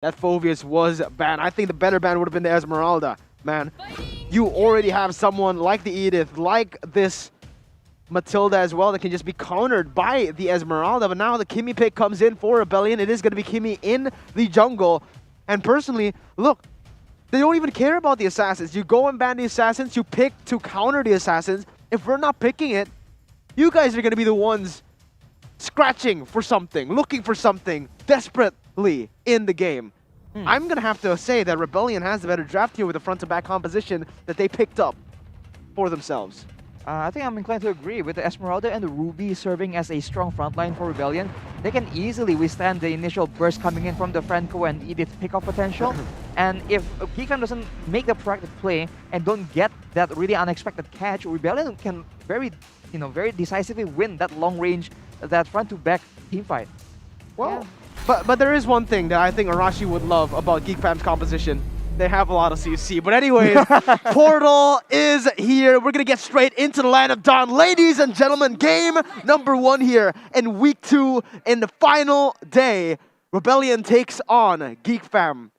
that Phoveus was banned. I think the better ban would have been the Esmeralda, man. You already have someone like the Edith, like this Matilda as well, that can just be countered by the Esmeralda. But now the Kimmy pick comes in for Rebellion. It is going to be Kimmy in the jungle. And personally, look, they don't even care about the Assassins. You go and ban the Assassins, you pick to counter the Assassins. If we're not picking it, you guys are going to be the ones scratching for something, looking for something desperately in the game. I'm going to have to say that Rebellion has the better draft here with the front-to-back composition that they picked up for themselves. I think I'm inclined to agree with the Esmeralda and the Ruby serving as a strong frontline for Rebellion. They can easily withstand the initial burst coming in from the Franco and Edith pickoff potential. And if GEEKFAM doesn't make the proactive play and don't get that really unexpected catch, Rebellion can very decisively win that long range, that front-to-back team fight. Well, but there is one thing that I think Arashi would love about GEEKFAM's composition. They have a lot of CC. But anyways, Portal is here. We're going to get straight into the land of Dawn. Ladies and gentlemen, game number 1 here in week 2 in the final day. Rebellion takes on GEEKFAM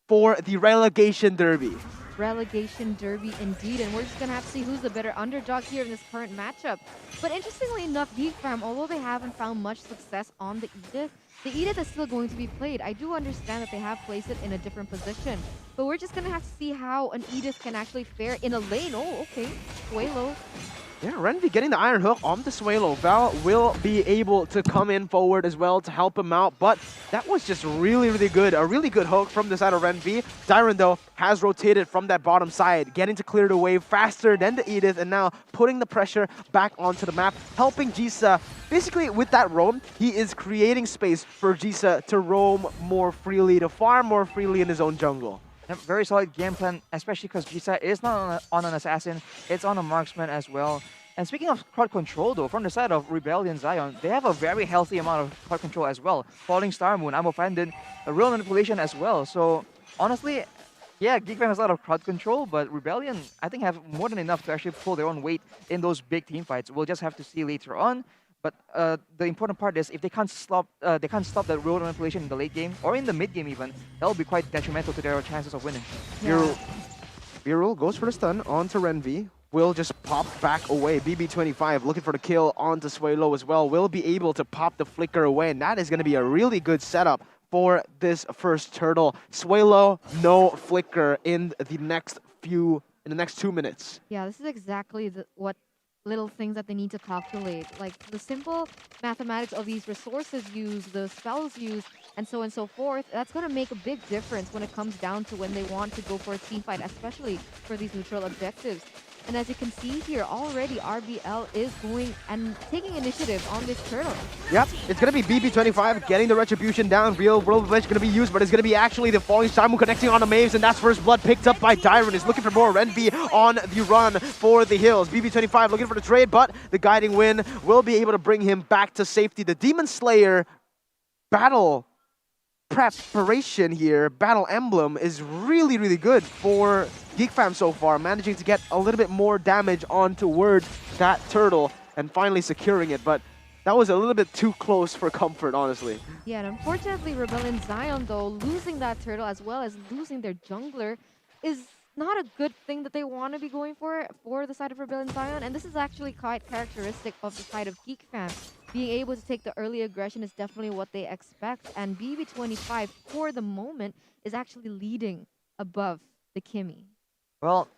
for the relegation derby. Relegation derby indeed, and we're just going to have to see who's the better underdog here in this current matchup. But interestingly enough, GEEKFAM, although they haven't found much success on the Edith is still going to be played. I do understand that they have placed it in a different position, but we're just going to have to see how an Edith can actually fare in a lane. Oh, okay. Suelo. Yeah, Renvi getting the Iron Hook on the Suelo. Val will be able to come in forward as well to help him out, but that was just really, really good. A really good hook from the side of Renvi. Dyron, though, has rotated from that bottom side, getting to clear the wave faster than the Edith, and now putting the pressure back onto the map, helping Jisa. Basically, with that roam, he is creating space for Jisa to roam more freely, to farm more freely in his own jungle. Yep, very solid game plan, especially because Jisa is not on an assassin, it's on a marksman as well. And speaking of crowd control though, from the side of Rebellion Zion, they have a very healthy amount of crowd control as well. Falling Star Moon, I'm offended, a real manipulation as well. So honestly, yeah, GEEKFAM has a lot of crowd control, but Rebellion, I think, have more than enough to actually pull their own weight in those big team fights. We'll just have to see later on. But the important part is if they can't stop that real manipulation in the late game or in the mid game even, that will be quite detrimental to their chances of winning. Birul goes for the stun onto Renvi. Will just pop back away. BB25 looking for the kill onto Suelo as well. Will be able to pop the flicker away, and that is going to be a really good setup for this first turtle. Suelo, no flicker in the next 2 minutes. Yeah, this is exactly what little things that they need to calculate. Like the simple mathematics of these resources used, the spells used, and so on and so forth, that's going to make a big difference when it comes down to when they want to go for a team fight, especially for these neutral objectives. And as you can see here, already RBL is going and taking initiative on this turtle. Yep, it's going to be BB25 getting the Retribution down. Real World Blitz going to be used, but it's going to be actually the Falling Star Moon connecting on the Maves, and that's First Blood picked up by Dyron. He's looking for more. Renvi on the run for the hills. BB25 looking for the trade, but the Guiding Wind will be able to bring him back to safety. The Demon Slayer battle preparation here, battle emblem, is really, really good for GEEKFAM so far, managing to get a little bit more damage on towards that turtle and finally securing it, but that was a little bit too close for comfort, honestly. Yeah, and unfortunately Rebellion Zion, though, losing that turtle as well as losing their jungler is not a good thing that they want to be going for the side of Rebellion Zion, and this is actually quite characteristic of the side of GEEKFAM. Being able to take the early aggression is definitely what they expect, and BB25 for the moment is actually leading above the Kimmy. Well,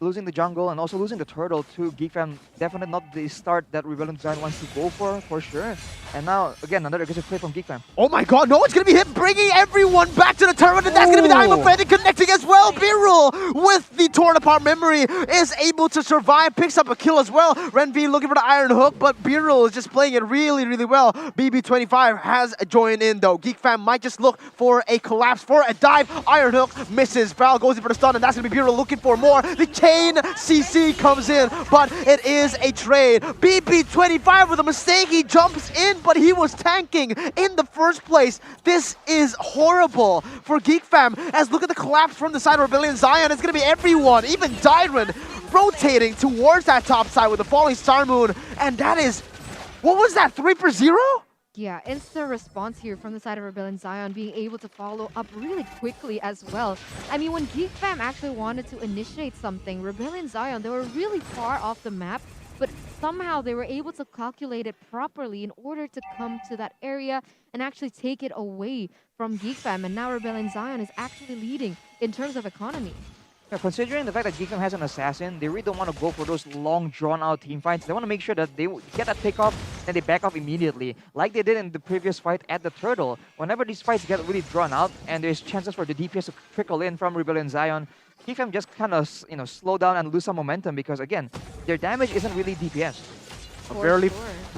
losing the jungle and also losing the turtle to GEEKFAM, definitely not the start that Rebellion Zion wants to go for sure. And now, again, another aggressive play from GEEKFAM. Oh my god, no, it's going to be him bringing everyone back to the tournament, and that's going to be the I'm Offended connecting as well. Birul, with the torn apart memory, is able to survive, picks up a kill as well. Renvi looking for the Iron Hook, but Birul is just playing it really, really well. BB25 has joined in though. GEEKFAM might just look for a collapse, for a dive. Iron Hook misses. Val goes in for the stun, and that's going to be Birul looking for more. The chain CC comes in, but it is a trade. BB25 with a mistake, he jumps in, but he was tanking in the first place. This is horrible for GEEKFAM, as look at the collapse from the side of Rebellion Zion. It's going to be everyone, even Dyron, rotating towards that top side with the Falling Star Moon, and that is, what was that, 3 for 0? Yeah, instant response here from the side of Rebellion Zion, being able to follow up really quickly as well. I mean, when GeekFam actually wanted to initiate something, Rebellion Zion, they were really far off the map, but somehow they were able to calculate it properly in order to come to that area and actually take it away from GeekFam. And now Rebellion Zion is actually leading in terms of economy. Yeah, considering the fact that GeekFam has an assassin, they really don't want to go for those long, drawn-out team fights. They want to make sure that they get that pick off, then they back off immediately, like they did in the previous fight at the Turtle. Whenever these fights get really drawn out, and there's chances for the DPS to trickle in from Rebellion Zion, GeekFam just kind of slow down and lose some momentum because again, their damage isn't really DPS. A fairly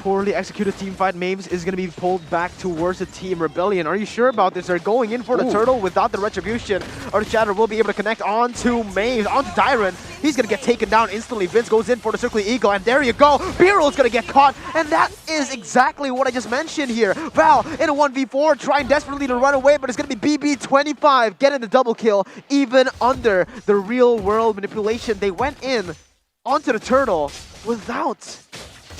poorly executed team fight. Maves is going to be pulled back towards the team Rebellion. Are you sure about this? They're going in for the turtle without the retribution. Or the Shatter will be able to connect onto Maves, onto Dyron. He's going to get taken down instantly. Vince goes in for the Circling Eagle, and there you go. Biryl's going to get caught, and that is exactly what I just mentioned here. Val in a 1v4, trying desperately to run away, but it's going to be BB25 getting the double kill, even under the real world manipulation. They went in onto the turtle without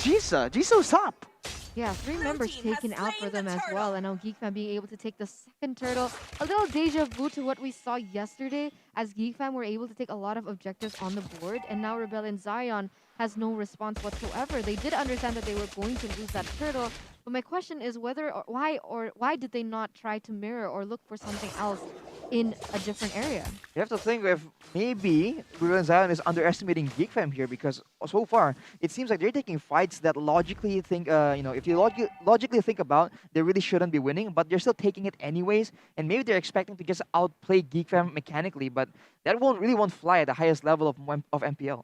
Jisoo's up. Yeah, 3 members taken out for them as well, and now GeekFam being able to take the second turtle. A little deja vu to what we saw yesterday, as GeekFam were able to take a lot of objectives on the board, and now Rebellion Zion has no response whatsoever. They did understand that they were going to lose that turtle, but my question is why did they not try to mirror or look for something else in a different area? You have to think if maybe Rebellion Zion is underestimating GeekFam here because so far it seems like they're taking fights that logically think, if you logically think about, they really shouldn't be winning, but they're still taking it anyways, and maybe they're expecting to just outplay GeekFam mechanically, but that won't fly at the highest level of MPL.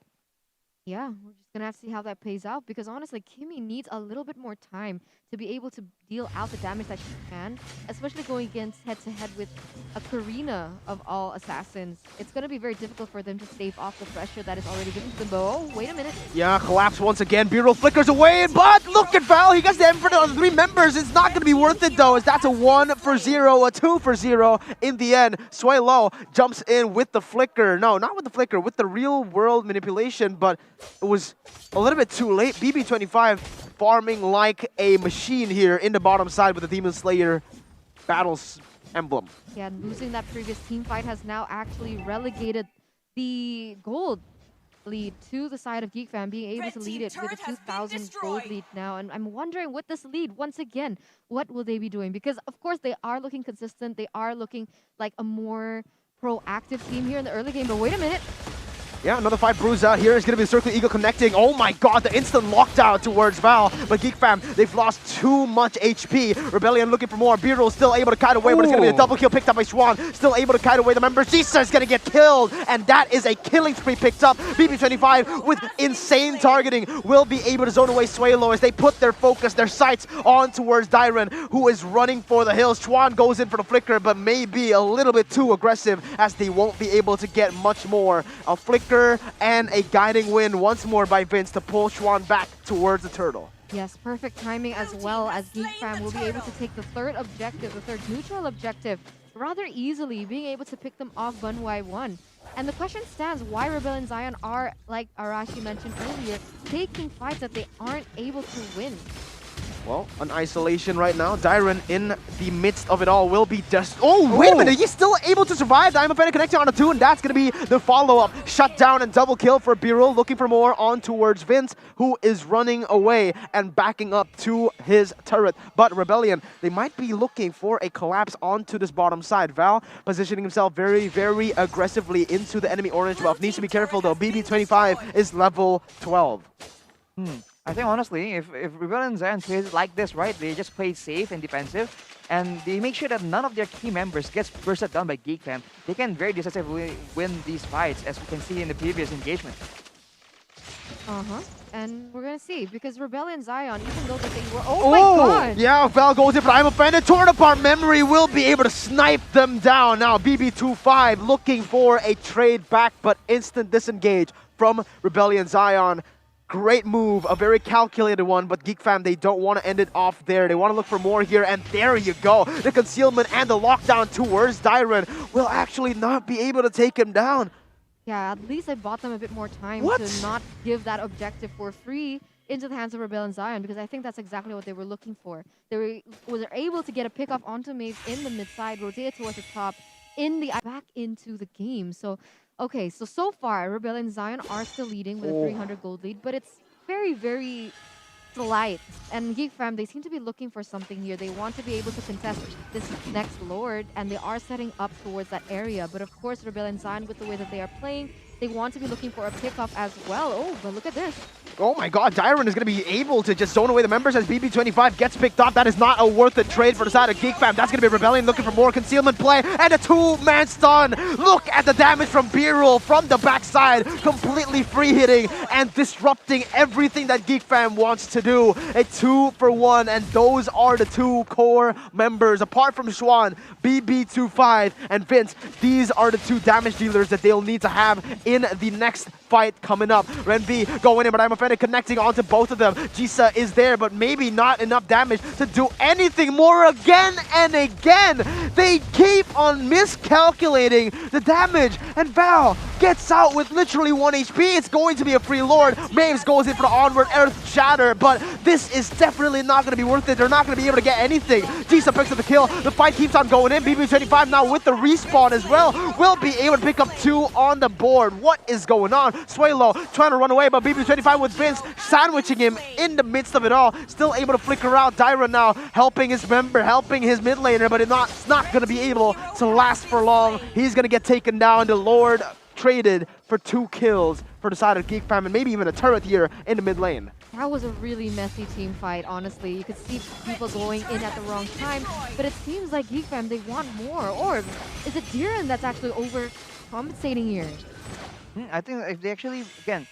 Yeah, we're just gonna have to see how that plays out because honestly, Kimmy needs a little bit more time to be able to deal out the damage that she can, especially going against head-to-head with a Karina of all assassins. It's gonna be very difficult for them to stave off the pressure that is already given to them. Oh, wait a minute. Yeah, collapse once again. Biryl flickers away, but look at Val. He gets the M for the 3 members. It's not gonna be worth it though, as that's a 1-for-0, a 2-for-0 in the end. Sway Low jumps in with the flicker. No, not with the flicker, with the real world manipulation, but it was a little bit too late. BB25 farming like a machine here in the bottom side with the Demon Slayer battles emblem. Yeah, and losing that previous team fight has now actually relegated the gold lead to the side of GeekFam, being able to lead it with a 2,000 gold lead now. And I'm wondering with this lead, once again, what will they be doing? Because, of course, they are looking consistent. They are looking like a more proactive team here in the early game. But wait a minute. Yeah, another fight brews out here. It's going to be the Circle Eagle connecting. Oh my god, the instant lockdown towards Val. But GeekFam, they've lost too much HP. Rebellion looking for more. Beetle still able to kite away, but it's going to be a double kill picked up by Swan. Still able to kite away the members. Jisa is going to get killed, and that is a killing spree picked up. BB25 with insane targeting will be able to zone away Swaylo as they put their focus, their sights on towards Dyron, who is running for the hills. Swan goes in for the flicker, but maybe a little bit too aggressive as they won't be able to get much more. A flicker and a guiding win once more by Vince to pull Schwan back towards the turtle. Yes, perfect timing as well, as GeekFam will be able to take the third neutral objective rather easily, being able to pick them off 1v1. And the question stands why Rebellion Zion are, like Arashi mentioned earlier, taking fights that they aren't able to win. Well, an isolation right now. Dyron in the midst of it all will be just... Oh, wait a minute. He's still able to survive. Diamond Panic connecting on a 2, and that's going to be the follow-up. Shut down and double kill for Birul, looking for more on towards Vince, who is running away and backing up to his turret. But Rebellion, they might be looking for a collapse onto this bottom side. Val positioning himself very, very aggressively into the enemy orange buff. Needs to be careful, though. BB25 is level 12. I think honestly, if Rebellion Zion plays it like this, right, they just play safe and defensive, and they make sure that none of their key members gets bursted down by GeekFam, they can very decisively win these fights, as we can see in the previous engagement. And we're gonna see, because Rebellion Zion, even though that they were... Oh my god! Yeah, Val goes in, but I'm offended. Torn apart memory will be able to snipe them down. Now, BB25 looking for a trade back, but instant disengage from Rebellion Zion. Great move, a very calculated one, but GeekFam, they don't want to end it off there. They want to look for more here, and there you go. The concealment and the lockdown towards Dyron will actually not be able to take him down. Yeah, at least I bought them a bit more time to not give that objective for free. into the hands of Rebellion Zion, because I think that's exactly what they were looking for. They were able to get a pick off onto Maves in the mid side, rotate towards the top, in the back into the game. So, okay, so far, Rebellion Zion are still leading with a 300 gold lead, but it's very, very slight. And GeekFam, they seem to be looking for something here. They want to be able to contest this next Lord, and they are setting up towards that area. But of course, Rebellion Zion, with the way that they are playing, they want to be looking for a pickoff as well. Oh, but look at this. Oh my god, Dyron is going to be able to just zone away the members as BB25 gets picked up. That is not a worth it trade for the side of GeekFam. That's going to be Rebellion looking for more concealment play, and a two-man stun. Look at the damage from B-Roll from the backside, completely free hitting and disrupting everything that GeekFam wants to do. A 2-for-1, and those are the two core members. Apart from Schwan, BB25 and Vince, these are the two damage dealers that they'll need to have in the next fight coming up. Renvi going in, but I'm offended connecting onto both of them. Jisa is there, but maybe not enough damage to do anything more. Again and again, they keep on miscalculating the damage, and Val gets out with literally 1 HP. It's going to be a free Lord. Maves goes in for the onward Earth Shatter, but this is definitely not going to be worth it. They're not going to be able to get anything. Jisa picks up the kill. The fight keeps on going in. BB25 now with the respawn as well will be able to pick up 2 on the board. What is going on? Swalo trying to run away, but BB25 with Vince sandwiching him in the midst of it all. Still able to flicker out. Dyron now helping his member, helping his mid laner, but it's not going to be able to last for long. He's going to get taken down. The Lord traded for 2 kills for the side of GeekFam, and maybe even a turret here in the mid lane. That was a really messy team fight, honestly. You could see people going in at the wrong time, but it seems like GeekFam, they want more. Or is it Diren that's actually overcompensating here? I think if they actually, again,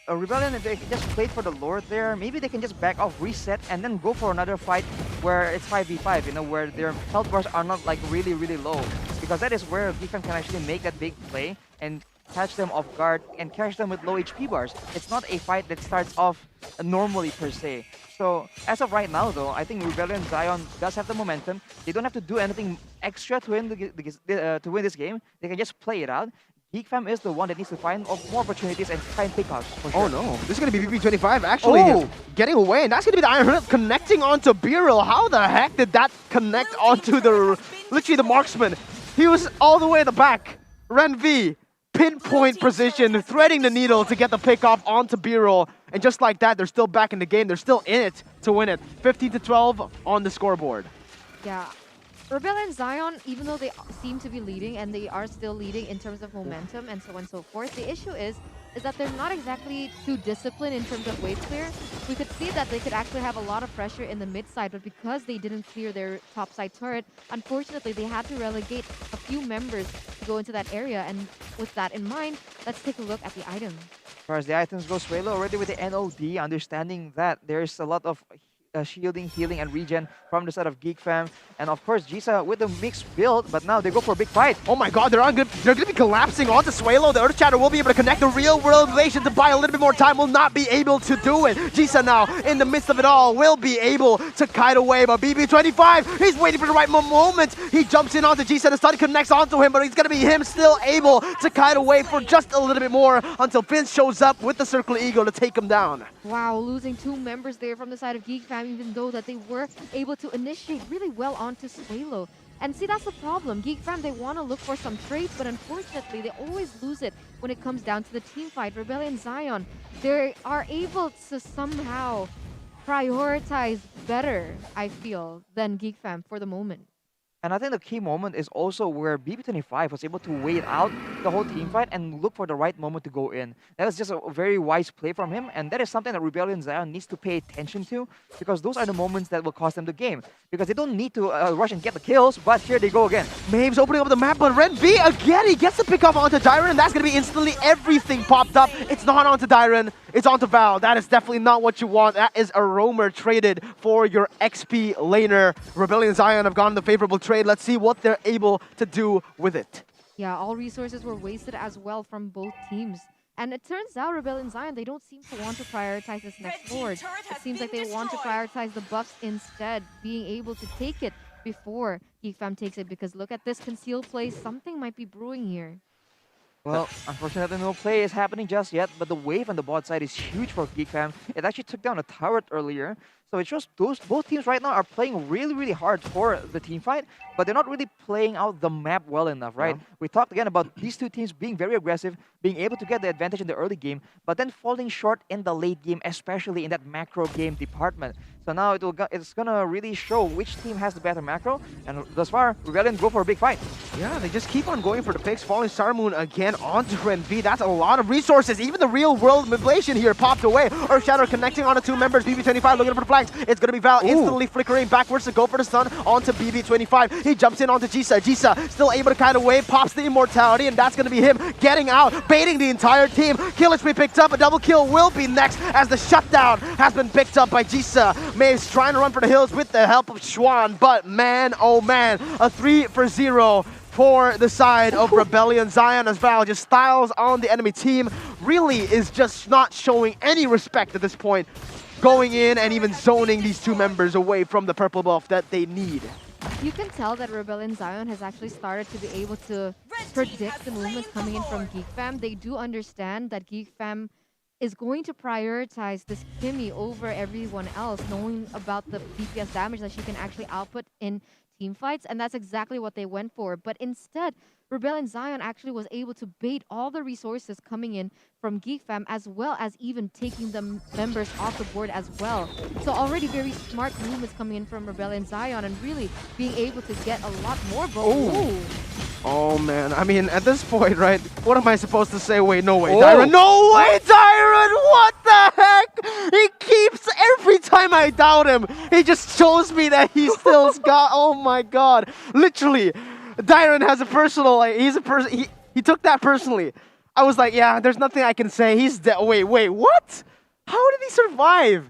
Rebellion, if they just played for the Lord there, maybe they can just back off, reset, and then go for another fight where it's 5v5, you know, where their health bars are not like really, really low. Because that is where GeekFam can actually make that big play and catch them off guard and catch them with low HP bars. It's not a fight that starts off normally per se. So as of right now though, I think Rebellion Zion does have the momentum. They don't have to do anything extra to win to win this game. They can just play it out. GeekFam is the one that needs to find more opportunities and find pickoffs. For sure. Oh no, this is going to be BB25 actually getting away, and that's going to be the Iron Hood connecting onto Bureau. How the heck did that connect onto the, literally the marksman? He was all the way in the back. Renvi, pinpoint position, threading the needle to get the pickoff onto Bureau. And just like that, they're still back in the game. They're still in it to win it. 15-12 on the scoreboard. Yeah. Rebellion Zion, even though they seem to be leading, and they are still leading in terms of momentum and so on and so forth, the issue is that they're not exactly too disciplined in terms of wave clear. We could see that they could actually have a lot of pressure in the mid side, but because they didn't clear their top side turret, unfortunately they had to relegate a few members to go into that area. And with that in mind, let's take a look at the items. As far as the items go, Swalo already with the NOD, understanding that there's a lot of shielding, healing, and regen from the side of GeekFam. And of course, Jisa with the mixed build, but now they go for a big fight. Oh my god, they're going to be collapsing onto Swalo. The Earth Shatter will be able to connect the real world relation to buy a little bit more time, will not be able to do it. Jisa now, in the midst of it all, will be able to kite away, but BB25, he's waiting for the right moment. He jumps in onto Jisa, the stun connects onto him, but it's going to be him still able to kite away for just a little bit more until Vince shows up with the Circle Eagle to take him down. Wow, losing 2 members there from the side of GeekFam, even though that they were able to initiate really well onto Swalo. And see, that's the problem. GeekFam, they want to look for some trades, but unfortunately, they always lose it when it comes down to the team fight. Rebellion Zion, they are able to somehow prioritize better, I feel, than GeekFam for the moment. And I think the key moment is also where BB25 was able to wait out the whole team fight and look for the right moment to go in. That was just a very wise play from him, and that is something that Rebellion Zion needs to pay attention to, because those are the moments that will cost them the game. Because they don't need to rush and get the kills, but here they go again. Maves opening up the map, but Ren V again, he gets the pick off onto Dyron, and that's going to be instantly everything popped up. It's not onto Dyron, it's onto Val. That is definitely not what you want. That is a roamer traded for your XP laner. Rebellion Zion have gone the favorable trade. Let's see what they're able to do with it. Yeah, all resources were wasted as well from both teams. And it turns out Rebellion Zion, they don't seem to want to prioritize this next Lord. It seems like they want to prioritize the buffs instead, being able to take it before GeekFam takes it, because look at this concealed play. Something might be brewing here. Well, unfortunately, no play is happening just yet, but the wave on the bot side is huge for GeekFam. It actually took down a turret earlier, so it shows both teams right now are playing really hard for the team fight, but they're not really playing out the map well enough, right? Yeah. We talked again about these two teams being very aggressive, being able to get the advantage in the early game, but then falling short in the late game, especially in that macro game department. So now it's gonna really show which team has the better macro, and thus far, Rebellion go for a big fight. Yeah, they just keep on going for the picks. Falling Star Moon again onto RenV. That's a lot of resources. Even the real world manipulation here popped away. Earth Shatter connecting onto two members. BB25 looking for the flanks. It's going to be Val instantly flickering backwards to go for the stun onto BB25. He jumps in onto Jisa. Jisa still able to kind of wave, pops the immortality, and that's going to be him getting out, baiting the entire team. Kill is being picked up. A double kill will be next as the shutdown has been picked up by Jisa. Maves trying to run for the hills with the help of Schwan, but man, oh man, a 3-for-0 for the side of Rebellion. Zion as Val just styles on the enemy team. Really is just not showing any respect at this point, going in and even zoning these two members away from the purple buff that they need. You can tell that Rebellion Zion has actually started to be able to predict the movements coming in from GeekFam. They do understand that GeekFam is going to prioritize this Kimmy over everyone else, knowing about the DPS damage that she can actually output in team fights, and that's exactly what they went for. But instead, Rebellion Zion actually was able to bait all the resources coming in from GeekFam, as well as even taking the members off the board as well. So already very smart movements coming in from Rebellion Zion, and really being able to get a lot more Oh man, I mean, at this point, right, what am I supposed to say? Wait, no way, Dyron, no way, Dyron, what the heck? He keeps, every time I doubt him, he just shows me that he still's got, oh my god, literally, Dyron has a personal, like, he took that personally. I was like, yeah, there's nothing I can say, he's dead. Wait, what? How did he survive?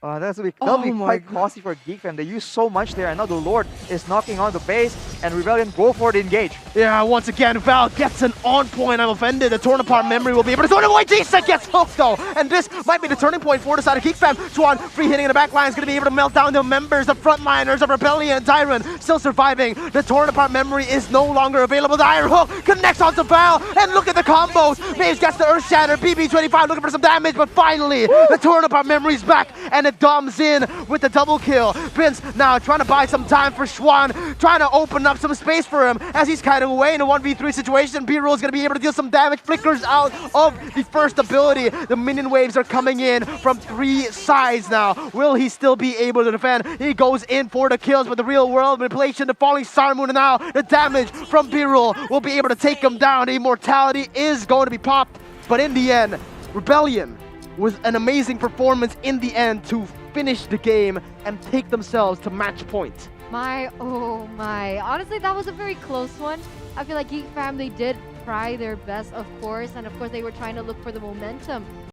That'll be quite costly for GeekFam. They use so much there, and now the Lord is knocking on the base, and Rebellion go for the engage. Yeah, once again, Val gets an on point. I'm offended. The torn apart memory will be able to throw it away. Jisa gets hooked though, and this might be the turning point for the side of GeekFam. Swan free hitting in the back line is going to be able to melt down the members, the frontliners of Rebellion. Dyron still surviving. The torn apart memory is no longer available. The Iron Hook connects onto Val, and look at the combos. Maves gets the Earth Shatter. BB25 looking for some damage, but finally the torn apart memory is back, and it doms in with the double kill. Prince now trying to buy some time for Schwan, trying to open up some space for him as he's kind of away in a 1v3 situation. B-Roll is going to be able to deal some damage. Flickers out of the first ability. The minion waves are coming in from three sides now. Will he still be able to defend? He goes in for the kills, but the real world manipulation, the falling Star Moon, and now the damage from B-Roll will be able to take him down. The immortality is going to be popped, but in the end, Rebellion with an amazing performance in the end to finish the game and take themselves to match point. Oh my. Honestly, that was a very close one. I feel like GeekFam, they did try their best, of course, and of course they were trying to look for the momentum